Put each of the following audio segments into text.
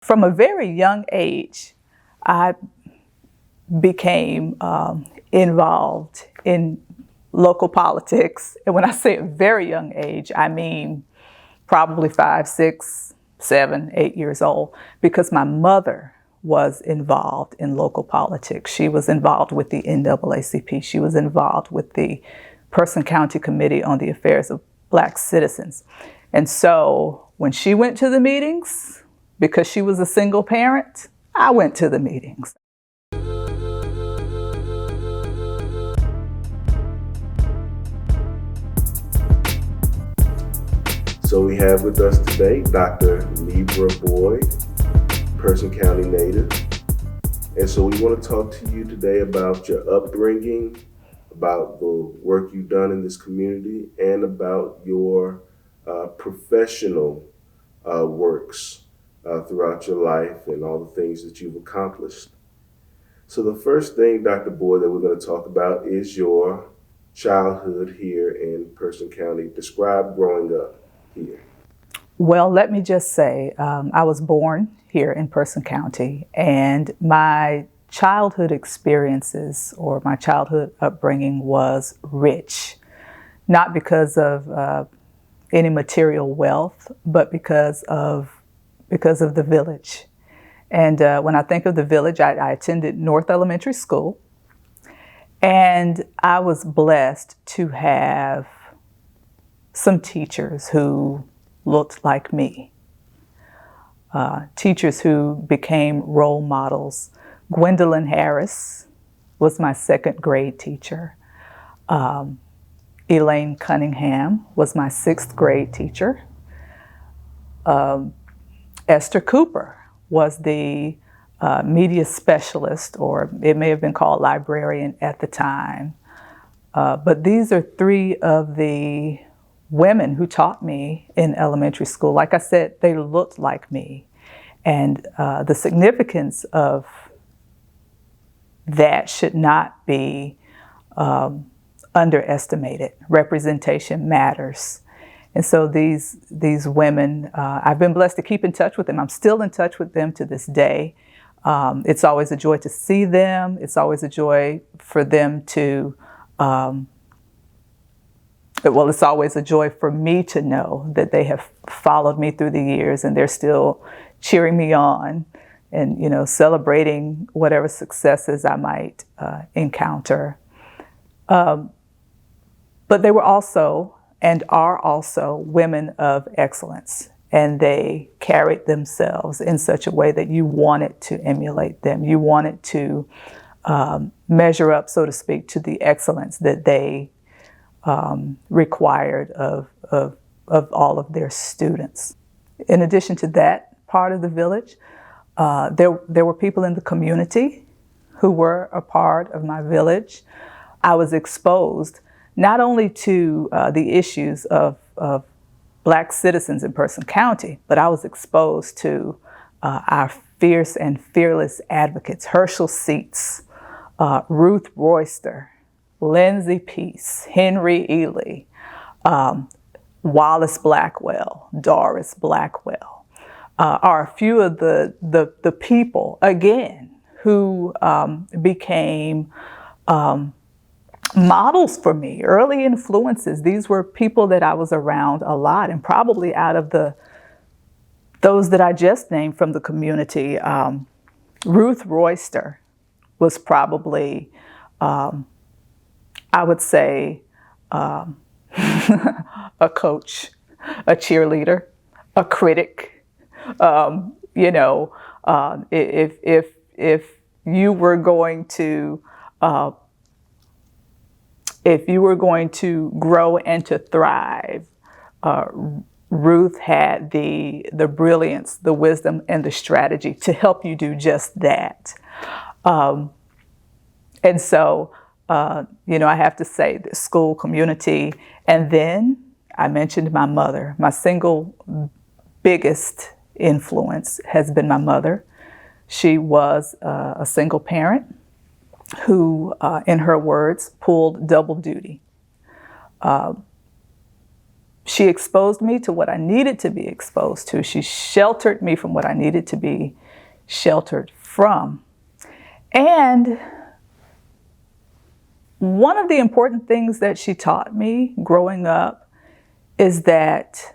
From a very young age, I became involved in local politics. And when I say a very young age, I mean probably 5, 6, 7, 8 years old, because my mother was involved in local politics. She was involved with the NAACP. She was involved with the Person County Committee on the Affairs of Black Citizens. And so when she went to the meetings, because she was a single parent, I went to the meetings. So we have with us today Dr. Libra Boyd, Person County native. And so we want to talk to you today about your upbringing, about the work you've done in this community, and about your professional works throughout your life and all the things that you've accomplished. So the first thing, Dr. Boyd, that we're going to talk about is your childhood here in Person County. Describe growing up here. Well, let me just say, I was born here in Person County, and my childhood experiences or my childhood upbringing was rich, not because of any material wealth, but because of the village. And when I think of the village, I attended North Elementary School, and I was blessed to have some teachers who looked like me, teachers who became role models. Gwendolyn Harris was my second grade teacher. Elaine Cunningham was my sixth grade teacher. Esther Cooper was the media specialist, or it may have been called librarian at the time. But these are three of the women who taught me in elementary school. Like I said, they looked like me. And the significance of that should not be underestimated. Representation matters. And so these women, I've been blessed to keep in touch with them. I'm still in touch with them to this day. It's always a joy to see them. It's always a joy for them to it's always a joy for me to know that they have followed me through the years and they're still cheering me on and, celebrating whatever successes I might encounter. But they were also and are also women of excellence, and they carried themselves in such a way that you wanted to emulate them. You wanted to measure up, so to speak, to the excellence that they required of all of their students. In addition to that part of the village, there were people in the community who were a part of my village. I was exposed not only to the issues of Black citizens in Person County, but I was exposed to our fierce and fearless advocates, Herschel Seats, Ruth Royster, Lindsay Peace, Henry Ely, Wallace Blackwell, Doris Blackwell, are a few of the people, again, who became models for me, early influences. These were people that I was around a lot, and probably out of those that I just named from the community, Ruth Royster was probably, I would say, a coach, a cheerleader, a critic. If you were going to grow and to thrive, Ruth had the brilliance, the wisdom, and the strategy to help you do just that. And so, I have to say the school community. And then I mentioned my mother. My single biggest influence has been my mother. She was a single parent who, in her words, pulled double duty. She exposed me to what I needed to be exposed to. She sheltered me from what I needed to be sheltered from. And one of the important things that she taught me growing up is that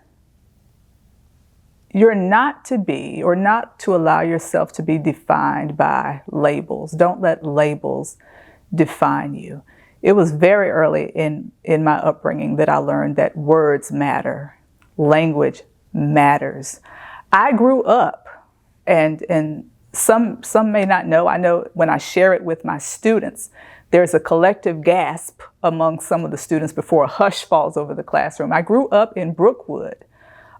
you're not to be, or not to allow yourself to be defined by labels. Don't let labels define you. It was very early in my upbringing that I learned that words matter, language matters. I grew up, and some may not know, I know when I share it with my students, there's a collective gasp among some of the students before a hush falls over the classroom. I grew up in Brookwood,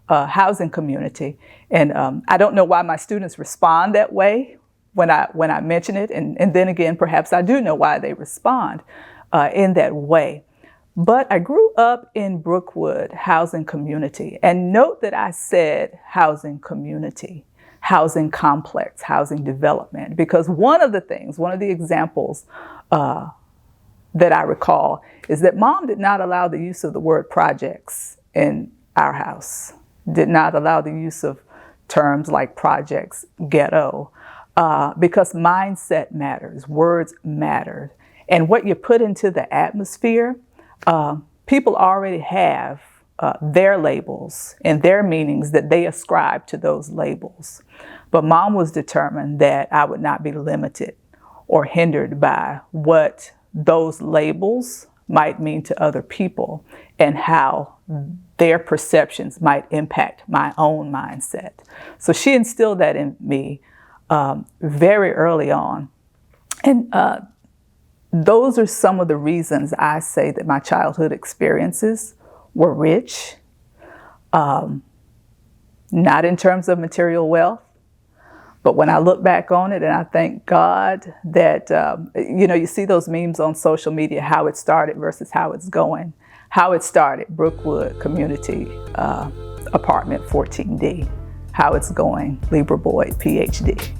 housing community, and I don't know why my students respond that way when I mention it, and then again, perhaps I do know why they respond in that way. But I grew up in Brookwood housing community, and note that I said housing community, housing complex, housing development, because one of the examples that I recall is that Mom did not allow the use of the word projects in our house, did not allow the use of terms like projects, ghetto, because mindset matters, words matter. And what you put into the atmosphere, people already have their labels and their meanings that they ascribe to those labels. But Mom was determined that I would not be limited or hindered by what those labels might mean to other people and how their perceptions might impact my own mindset. So she instilled that in me very early on. And those are some of the reasons I say that my childhood experiences were rich, not in terms of material wealth, but when I look back on it, and I thank God that, you see those memes on social media, how it started versus how it's going. How it started, Brookwood Community Apartment 14D. How it's going, Libra Boyd, PhD.